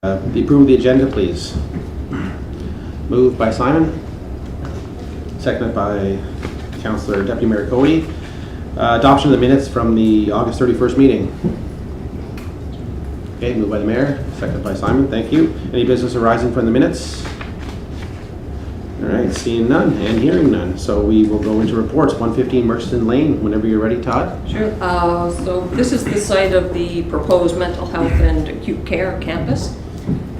The approval of the agenda, please. Moved by Simon, seconded by Councillor Deputy Mayor Cody. Adoption of the minutes from the August 31st meeting. Okay, moved by the Mayor, seconded by Simon. Thank you. Any business arising from the minutes? All right, seeing none and hearing none. So we will go into reports. 115 Murchison Lane, whenever you're ready, Todd. Sure. So this is the site of the proposed mental health and acute care campus,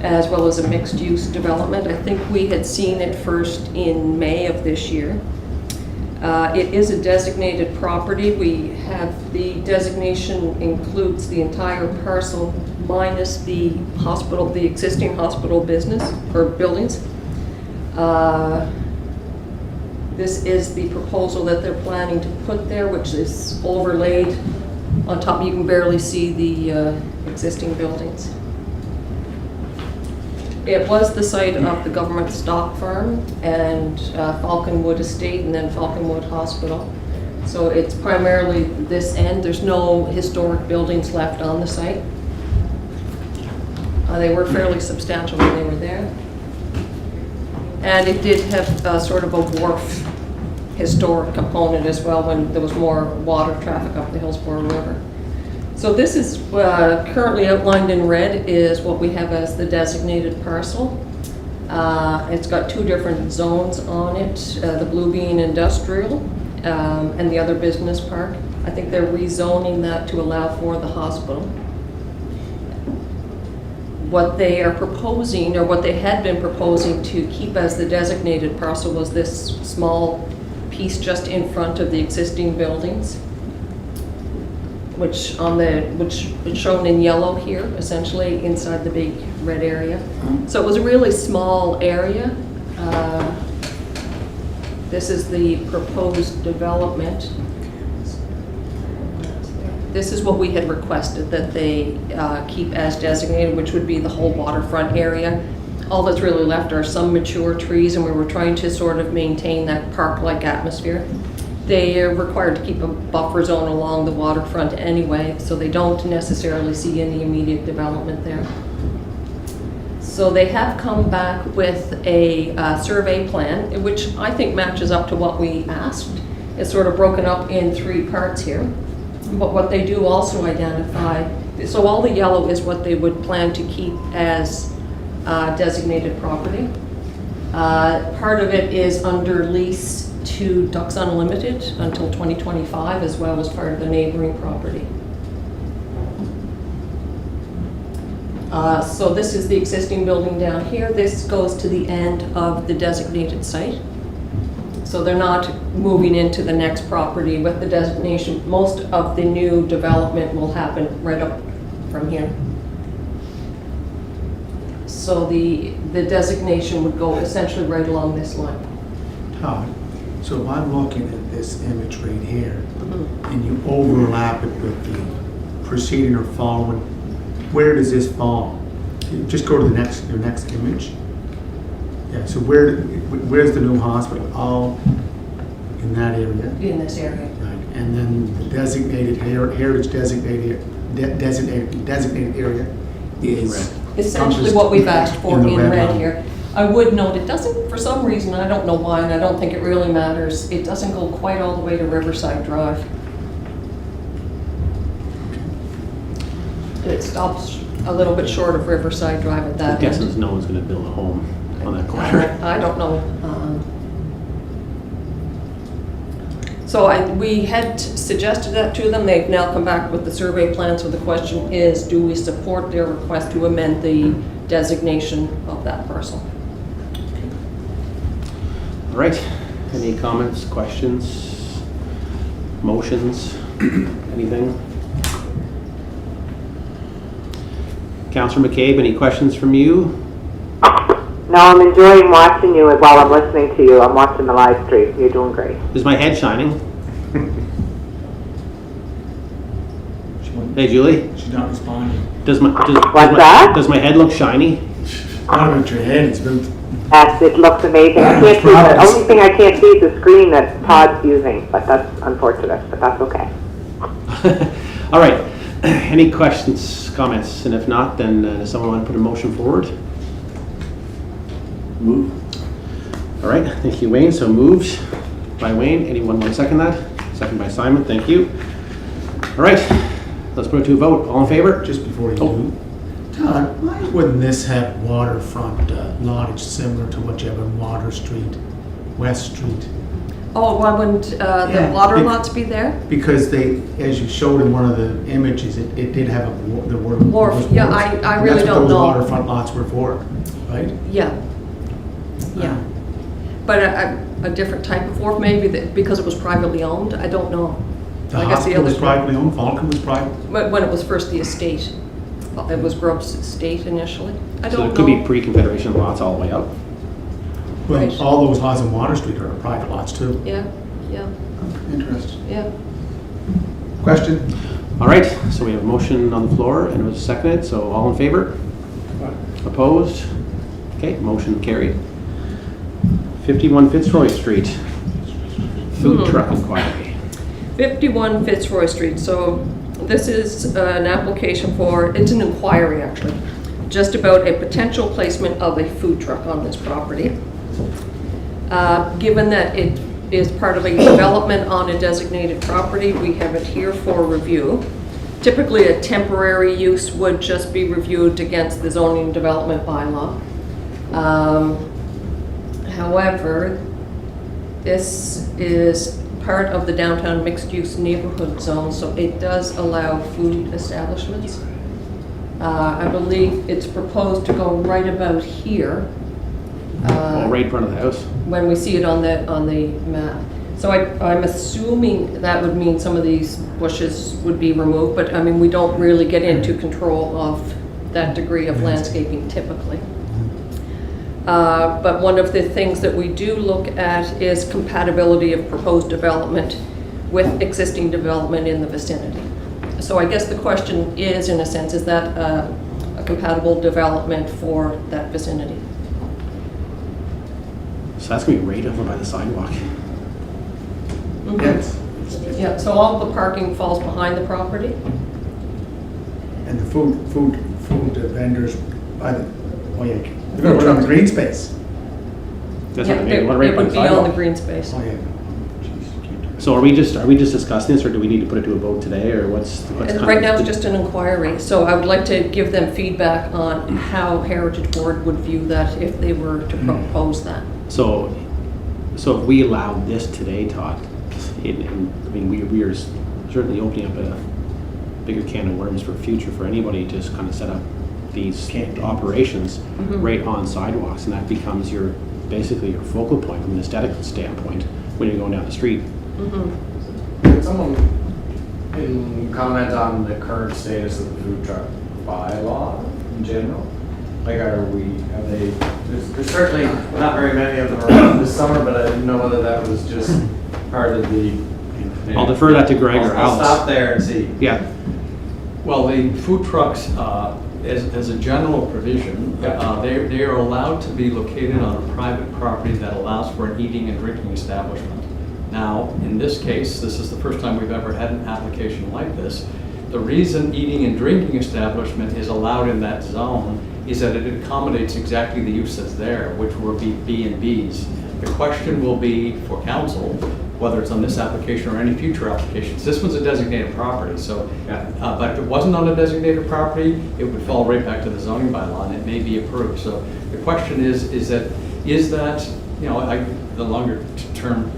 as well as a mixed-use development. I think we had seen it first in May of this year. It is a designated property. We have the designation includes the entire parcel minus the hospital, the existing hospital business or buildings. This is the proposal that they're planning to put there, which is overlaid on top. You can barely see the existing buildings. It was the site of the government stock farm and Falconwood Estate and then Falconwood Hospital. So it's primarily this end. There's no historic buildings left on the site. They were fairly substantial when they were there. And it did have sort of a wharf historic component as well when there was more water traffic up the Hillsborough River. So this is currently outlined in red is what we have as the designated parcel. It's got two different zones on it, the blue being industrial and the other business park. I think they're rezoning that to allow for the hospital. What they are proposing, or what they had been proposing to keep as the designated parcel, was this small piece just in front of the existing buildings, which is shown in yellow here, essentially inside the big red area. So it was a really small area. This is the proposed development. This is what we had requested that they keep as designated, which would be the whole waterfront area. All that's really left are some mature trees, and we were trying to sort of maintain that park-like atmosphere. They are required to keep a buffer zone along the waterfront anyway, so they don't necessarily see any immediate development there. So they have come back with a survey plan, which I think matches up to what we asked. It's sort of broken up in three parts here. But what they do also identify, so all the yellow is what they would plan to keep as designated property. Part of it is under lease to Ducks Unlimited until 2025, as well as part of the neighboring property. So this is the existing building down here. This goes to the end of the designated site. So they're not moving into the next property with the designation. Most of the new development will happen right up from here. So the designation would go essentially right along this line. Todd, so if I'm looking at this image right here, and you overlap it with the preceding or following, where does this fall? Just go to your next image. Yeah, so where's the new hospital? All in that area? In this area. Right, and then the designated heritage designated area is Essentially what we've asked for in red line. here. I would note it doesn't, for some reason, I don't know why, and I don't think it really matters, it doesn't go quite all the way to Riverside Drive. It stops a little bit short of Riverside Drive at that I'm guessing end. no one's going to build a home on that corner. I don't know. So we had suggested that to them. They've now come back with the survey plan. So the question is, do we support their request to amend the designation of that parcel? All right. Any comments, questions, motions, anything? Councillor McCabe, any questions from you? No, I'm enjoying watching you while I'm listening to you. I'm watching the live stream. You're doing great. Is my head shining? Hey, Julie? She's not responding. Does my head look shiny? Not about your head, it's been... Yes, it looks amazing. I can't see the only thing I can't see is the screen that Todd's using, but that's unfortunate, but that's okay. All right. Any questions, comments? And if not, then does someone want to put a motion forward? Move. All right, thank you, Wayne. So moved by Wayne. Anyone want to second that? Second by Simon. Thank you. All right, let's put it to a vote. All in favor? Just before you Oh. do, Todd, why wouldn't this have waterfront lottage similar to what you have on Water Street, West Street? Oh, why wouldn't the Yeah, water bec- lots be there? Because they, as you showed in one of the images, it did have the word. Wharf, was yeah, wharf. I And really don't That's know. what those waterfront lots were for, right? Yeah. Yeah. But a different type of wharf, maybe because it was privately owned, I don't know. The Like I see hospital was others- privately owned, Falcon was private. But when it was first the estate, it was Grubbs Estate initially. I So don't it could be know. pre-Confederation lots all the way up. Well, Right. all those lots on Water Street are private lots too. Yeah, yeah, Interesting. yeah. Question? All right, so we have a motion on the floor and it was seconded. So all in favor? Opposed? Okay, motion carried. 51 Fitzroy Street, food truck inquiry. 51 Fitzroy Street. So this is an application for, it's an inquiry actually, just about a potential placement of a food truck on this property. Given that it is part of a development on a designated property, we have it here for review. Typically, a temporary use would just be reviewed against the zoning and development bylaw. However, this is part of the downtown mixed-use neighborhood zone, so it does allow food establishments. I believe it's proposed to go right about here. Right in front of the house. When we see it on the map. So I'm assuming that would mean some of these bushes would be removed, but I mean, we don't really get into control of that degree of landscaping typically. But one of the things that we do look at is compatibility of proposed development with existing development in the vicinity. So I guess the question is, in a sense, is that a compatible development for that vicinity? So that's gonna be right over by the sidewalk. Mhm. Yes. Yeah, so all the parking falls behind the property? And the food vendors by the, oh yeah, they're gonna put it on the green space. That's Yeah, what I mean, right it by the would be on the sidewalk. green space. Oh yeah. So are we just discussing this, or do we need to put it to a vote today, or what's And kind right of now, it's the- just an inquiry, so I would like to give them feedback on how Heritage Board would view that if they were to propose that. So if we allowed this today, Todd, I mean, we are certainly opening up a bigger can of worms for future for anybody to just kind of set up these operations right on sidewalks, and that becomes basically your focal point from an aesthetic standpoint when you're going down the street. Could someone comment on the current status of the food truck bylaw in general? Like, have they, there's certainly not very many of them around this summer, but I didn't know whether that was just part of the. I'll defer that to Greg or I'll Alice. stop there and see. Yeah, Well, the food trucks, as a general provision, they are allowed to be located on a private property that allows for an eating and drinking establishment. Now, in this case, this is the first time we've ever had an application like this. The reason eating and drinking establishment is allowed in that zone is that it accommodates exactly the use that's there, which will be B&Bs. The question will be for council, whether it's on this application or any future applications. This one's a designated property, so, but if it wasn't on a designated property, it would fall right back to the zoning bylaw and it may be approved. So the question is that, you know, the longer term,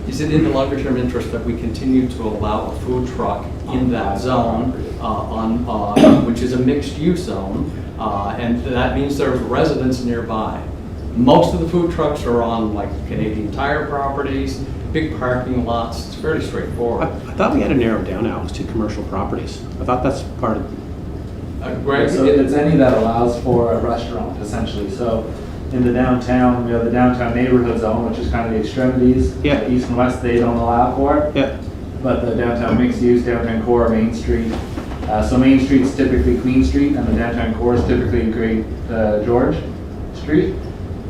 is it in the longer term interest that we continue to allow a food truck in that zone, which is a mixed use zone, and that means there's residents nearby. Most of the food trucks are on like Canadian Tire properties, big parking lots. It's fairly straightforward. I thought we had to narrow it down, Alex, to commercial properties. I thought that's part of, Greg, So it's any that allows for a restaurant, essentially. So in the downtown, we have the downtown neighborhood zone, which is kind of the extremities. Yeah. East and west, they don't allow for. yeah, But the downtown mixed use, downtown core, Main Street. So Main Street's typically Queen Street, and the downtown core is typically Great George Street,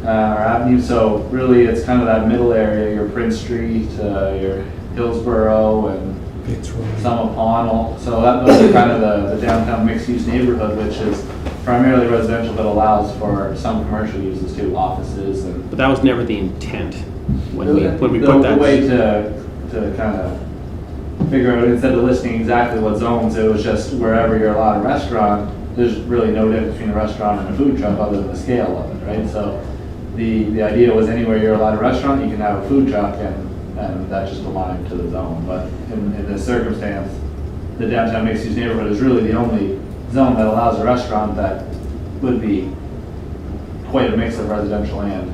or Avenue. So really, it's kind of that middle area, your Prince Street, your Hillsborough, and Fitzroy. some upon, so those are kind of the downtown mixed-use neighborhood, which is primarily residential but allows for some commercial uses too, offices and. But that was never the intent when we The put that. way to kind of figure out, instead of listing exactly what zones, it was just wherever you're allowed a restaurant, there's really no difference between a restaurant and a food truck other than the scale of it, right? So the idea was anywhere you're allowed a restaurant, you can have a food truck and that just aligned to the zone. But in this circumstance, the downtown mixed-use neighborhood is really the only zone that allows a restaurant that would be quite a mix of residential and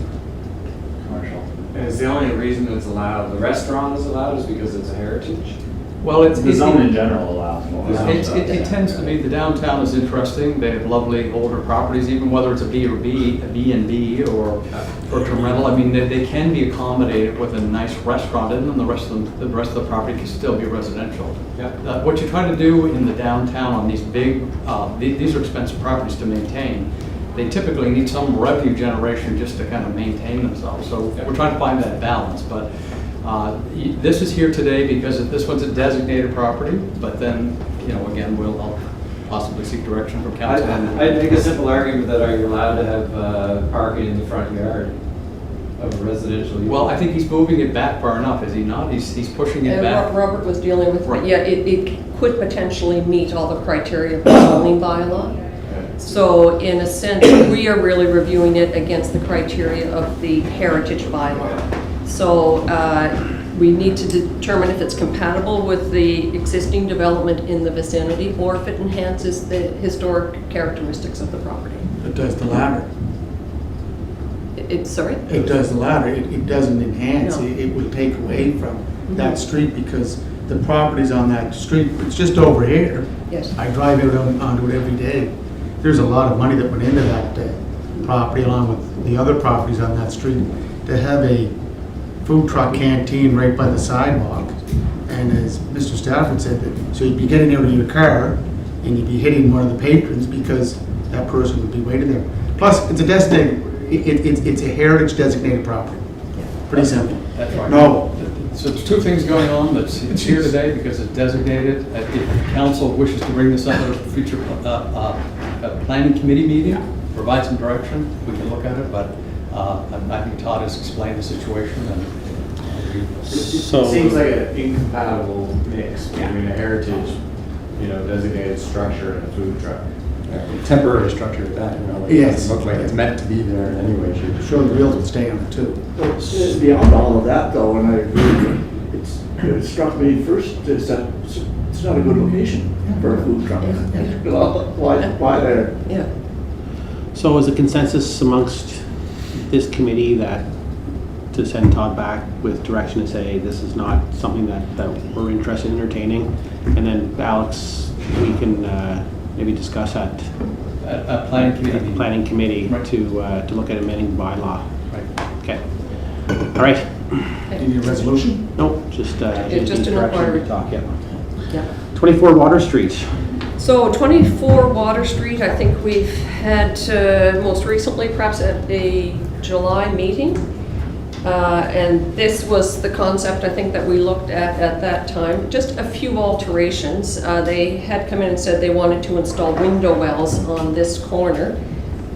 commercial. And it's the only reason it's allowed, the restaurant is allowed is because it's a heritage? Well, The zone in general allows more. It tends to be, the downtown is interesting, they have lovely older properties, even whether it's a B and B or short-term rental, I mean, they can be accommodated with a nice restaurant in them, the rest of the property can still be residential. Yeah. What you're trying to do in the downtown on these big, these are expensive properties to maintain, they typically need some revenue generation just to kind of maintain themselves, so we're trying to find that balance, but this is here today because this one's a designated property, but then, again, I'll possibly seek direction from council. I'd make a simple argument that are you allowed to have parking in the front yard of a residential use? Well, I think he's moving it back far enough, is he not? He's pushing it back. Robert was dealing with, Right. yeah, it could potentially meet all the criteria of the zoning bylaw. So in a sense, we are really reviewing it against the criteria of the heritage bylaw. So we need to determine if it's compatible with the existing development in the vicinity or if it enhances the historic characteristics of the property. It does the latter. Sorry? It does the latter. It doesn't enhance. No. It would take away from that street because the properties on that street, it's just over here. Yes. I drive out onto it every day. There's a lot of money that went into that property along with the other properties on that street to have a food truck canteen right by the sidewalk. And as Mr. Stafford said, so you'd be getting out of your car and you'd be hitting one of the patrons because that person would be waiting there. Plus, it's a designated, it's a heritage designated property. Pretty simple. That's right. No. So there's two things going on. It's here today because it's designated. If council wishes to bring this up at a future planning committee meeting, provide some direction, we can look at it. But I think Todd has explained the situation. And It seems like an incompatible mix between a heritage, designated structure and a food truck. Temporary structure at that, like Yes. it doesn't look like it's meant to be there in any way, shape, or Sure, the wheels would stay on it too. Beyond all of that, though, and I agree, it struck me first is that it's not a good location for a food truck. Why there? Yeah. So is the consensus amongst this committee that to send Todd back with direction to say this is not something that we're interested in entertaining? And then Alex, we can maybe discuss at a planning committee. planning committee Right. to look at amending bylaw. Right. Okay. All right. Do you need a resolution? Nope, just just an direction to inquiry. talk, yeah. Yeah. 24 Water Street. So 24 Water Street, I think we've had most recently perhaps at a July meeting. And this was the concept I think that we looked at that time. Just a few alterations. They had come in and said they wanted to install window wells on this corner.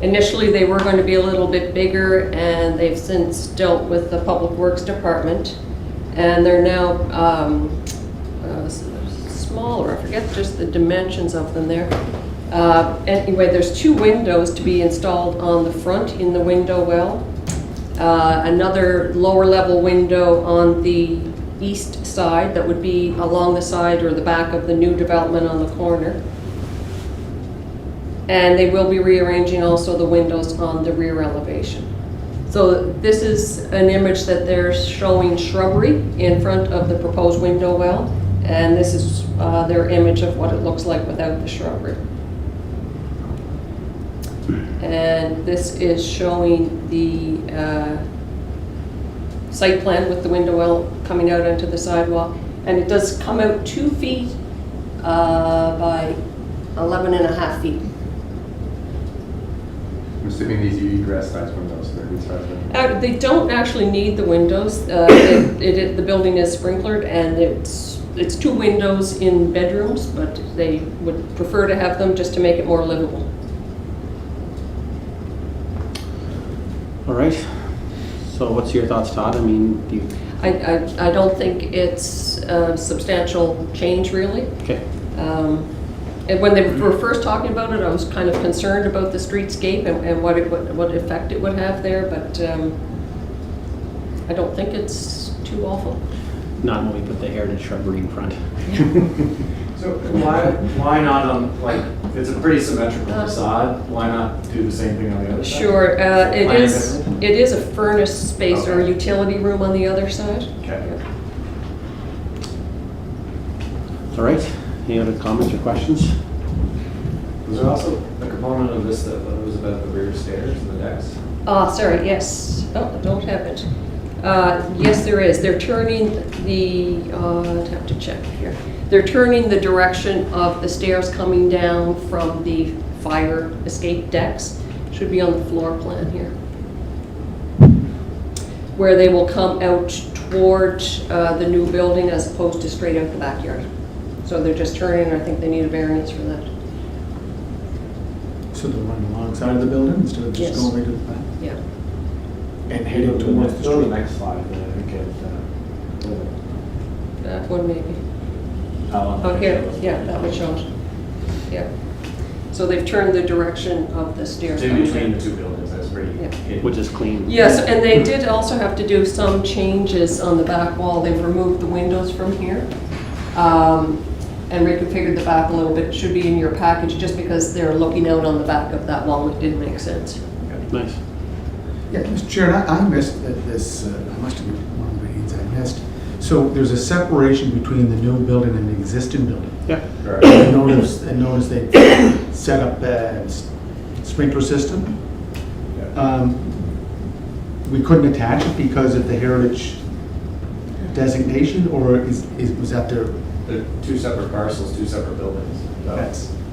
Initially, they were going to be a little bit bigger, and they've since dealt with the Public Works Department. And they're now smaller. I forget just the dimensions of them there. Anyway, there's 2 windows to be installed on the front in the window well. Another lower level window on the east side that would be along the side or the back of the new development on the corner. And they will be rearranging also the windows on the rear elevation. So this is an image that they're showing shrubbery in front of the proposed window well, and this is their image of what it looks like without the shrubbery. And this is showing the site plan with the window well coming out onto the sidewalk. And it does come out 2 feet by 11.5 feet. I'm assuming these egress size windows, they're good size windows. They don't actually need the windows. The building is sprinklered and it's it's 2 windows in bedrooms, but they would prefer to have them just to make it more livable. All right. So what's your thoughts, Todd? I mean, do you, I don't think it's a substantial change, really. okay. And when they were first talking about it, I was kind of concerned about the streetscape and what effect it would have there, but I don't think it's too awful. Not when we put the heritage shrubbery in front. So why not on, like, it's a pretty symmetrical facade, why not do the same thing on the other side? Sure, it Plan is. differently? It is a furnace space or a Okay. utility room on the other side. Okay. All right. Any other comments or questions? Was there also a component of this that was about the rear stairs and the decks? Sorry, yes. Oh, I don't have it. Yes, there is. They're turning I'd have to check here. They're turning the direction of the stairs coming down from the fire escape decks. Should be on the floor plan here. Where they will come out toward the new building as opposed to straight out the backyard. So they're just turning, I think they need a variance for that. So they're running alongside of the building instead of Yes. just going right to the back? Yeah. And heading towards the Go to street? the next slide, I think That one maybe. Oh, Oh, here, yeah, that would show it. Yeah. So they've turned the direction of the stairs. It's in coming between down. the 2 buildings, that's pretty Yeah. hidden. Which is clean. Yes, and they did also have to do some changes on the back wall. They've removed the windows from here and reconfigured the back a little bit. It should be in your package just because they're looking out on the back of that wall. It didn't make sense. Nice. Yeah, Mr. Chair, I missed this, I must have been one of the readings I missed. So there's a separation between the new building and the existing building. Yeah. Correct. I noticed they set up a sprinkler system. We couldn't attach it because of the heritage designation, or was that their, They're 2 separate parcels, 2 separate buildings. So,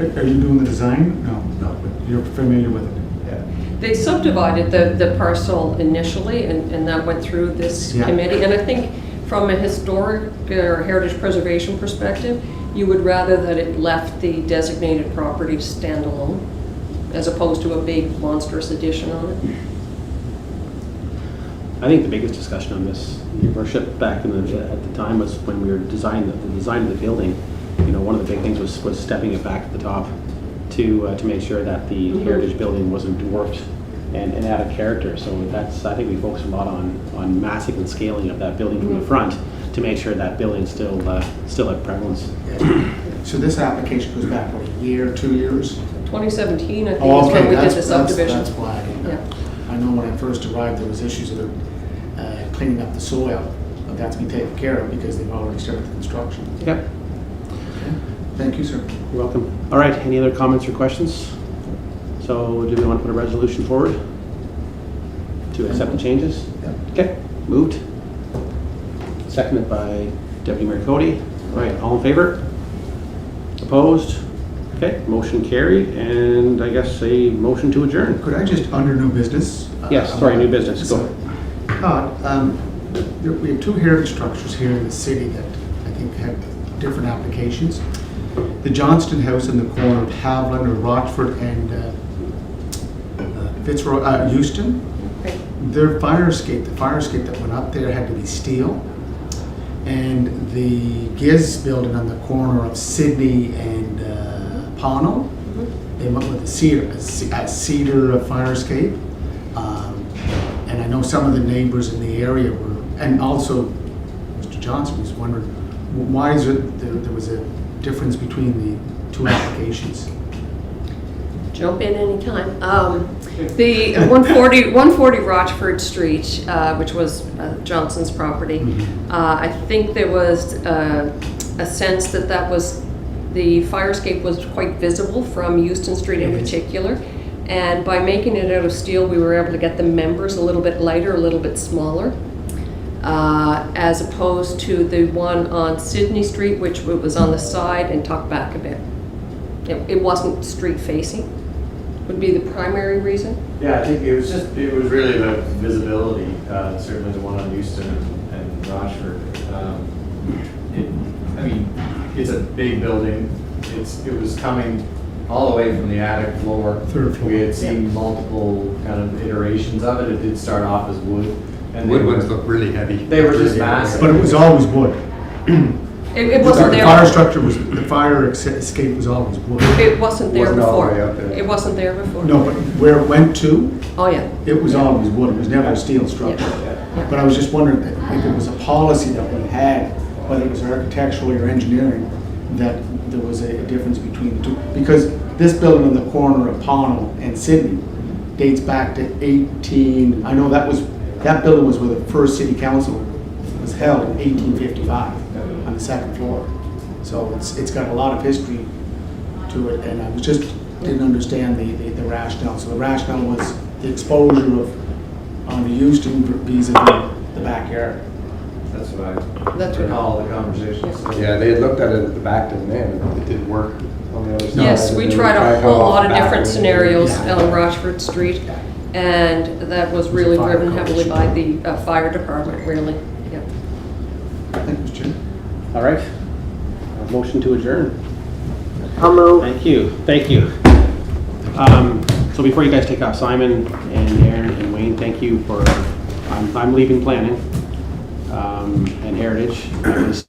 are you doing the design? No, but you're familiar with it. yeah. They subdivided the parcel initially, and that went through this Yeah. committee. And I think from a historic or heritage preservation perspective, you would rather that it left the designated property standalone as opposed to a big monstrous addition on it. I think the biggest discussion on this, Your Worship, back in at the time was when we were designing the design of the building. You know, one of the big things was stepping it back at the top to make sure that the heritage building wasn't dwarfed and added character. So that's, I think we focused a lot on massing and scaling of that building from the front to make sure that building still had prevalence. So this application goes back, what, a year, 2 years? 2017, I think, Oh, is when okay, we did that's, the subdivision. that's why I didn't know. Yeah. I know when I first arrived, there was issues of cleaning up the soil, but that's been taken care of because they've already started the construction. Yep. Okay. Thank you, sir. You're welcome. All right, any other comments or questions? So do we want to put a resolution forward to accept the changes? Yep. Okay, moved. Seconded by Deputy Mayor Cody. All right, all in favor? Opposed? Okay, motion carried, and I guess a motion to adjourn. Could I just, under new business? Yes, sorry, new business, go. Todd, we have 2 heritage structures here in the city that I think have different applications. The Johnston House in the corner of Haviland or Rochford and Houston. Their fire escape, the fire escape that went up there had to be steel. And the Giz building on the corner of Sydney and Pownell, they went with a cedar fire escape. And I know some of the neighbors in the area were, and also Mr. Johnson was wondering, why is it there was a difference between the 2 applications? Jump in anytime. The 140 Rochford Street, which was Johnson's property, I think there was a sense that was, the fire escape was quite visible from Euston Street in particular. And by making it out of steel, we were able to get the members a little bit lighter, a little bit smaller, as opposed to the one on Sydney Street, which was on the side and tucked back a bit. It wasn't street facing, would be the primary reason. Yeah, I think it was really about visibility, certainly the one on Euston and Rochford. I I mean, it's a big building. It was coming all the way from the attic floor. Third floor. We had seen multiple kind of iterations of it. It did start off as wood. And they Wood ones were- look really heavy. They were just massive. But it was always wood. It wasn't The there. fire structure was, the fire escape was always wood. It wasn't there Wasn't all the before. way up there. It wasn't there before. No, but where it went to, Oh, yeah. it was always wood, it was never a steel structure. But I was just wondering if it was a policy that we had, whether it was architecturally or engineering, that there was a difference between the two. Because this building on the corner of Pownell and Sydney dates back to 18, I know that building was where the first city council was held in 1855 on the second floor. So it's got a lot of history to it, and I was just didn't understand the rationale. So the rationale was the exposure of on the Houston vis-a-vis the backyard. That's what I That's right. recall the conversation. Yeah, they had looked at it at the back, didn't they, and it didn't work on the other side. Yes, we And they tried tried a to go whole off lot of the back different and- scenarios Yeah. on Rochford Street, and that was really fire driven heavily code. by the fire department, really. Yeah. Thank you, Mr. Chairman. All right. Motion to adjourn. I'll move. Thank you, thank you. So before you guys take off, Simon and Aaron and Wayne, thank you for, I'm leaving planning and Heritage. I was